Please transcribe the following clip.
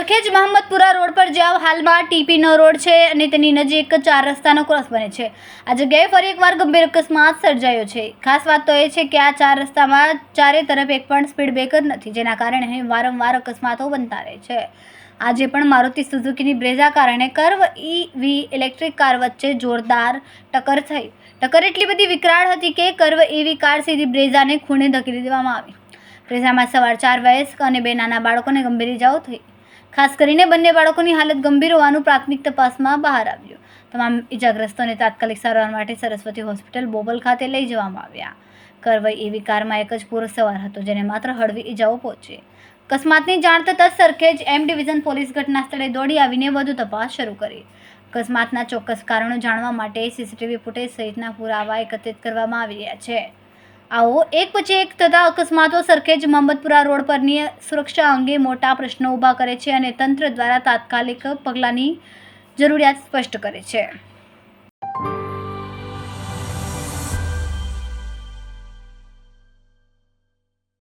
Sarkhej Mahammadpura road પર જ્યાં હાલમાં ટીપીનો રોડ છે અને તેની નજીક 4 રસ્તાનો ક્રોસ બને છે, આ જગ્યાએ ફરી એકવાર ગંભીર અકસ્માત સર્જાયો છે। ખાસ વાત તો એ છે કે આ 4 રસ્તામાં ચારે તરફ એક પણ સ્પીડ બ્રેકર નથી, જેના કારણે અહીં વારંવાર અકસ્માતો બનતા રહે છે। આજે પણ મારુતિ સુઝુકીની બ્રેઝા કાર અને કર્વ ઈવી ઇલેક્ટ્રિક કાર વચ્ચે જોરદાર ટક્કર થઈ। ટક્કર એટલી બધી વિકરાળ હતી કે કર્વ ઈવી કાર સીધી બ્રેઝાને ખૂણે ધકેલી દેવામાં આવી। બ્રેઝામાં સવાર 4 વયસ્ક અને 2 નાના બાળકોને ગંભીર ઇજાઓ થઈ। ખાસ કરીને બંને બાળકોની હાલત ગંભીર હોવાનું પ્રાથમિક તપાસમાં બહાર આવ્યું। તમામ ઇજાગ્રસ્તોને તાત્કાલિક સારવાર માટે સરસ્વતી હોસ્પિટલ બોબલ ખાતે લઈ જવામાં આવ્યા। કર્વ ઈવી કારમાં એક જ પુરુષ સવાર હતો, જેને માત્ર હળવી ઇજાઓ પહોંચી। અકસ્માતની જાણ થતાં સરખેજ એમ ડિવિઝન પોલીસ ઘટના સ્થળે દોડી આવીને વધુ તપાસ શરૂ કરી। અકસ્માતના ચોક્કસ કારણો જાણવા માટે સીસીટીવી ફૂટેજ સહિતના પુરાવા એકત્રિત કરવામાં આવી રહ્યા છે। આવો એક પછી એક થતા અકસ્માતો સરખેજ મહમ્મદપુરા રોડ પરની સુરક્ષા અંગે મોટા પ્રશ્નો ઊભા કરે છે અને તંત્ર દ્વારા તાત્કાલિક પગલાંની જરૂરિયાત સ્પષ્ટ કરે છે।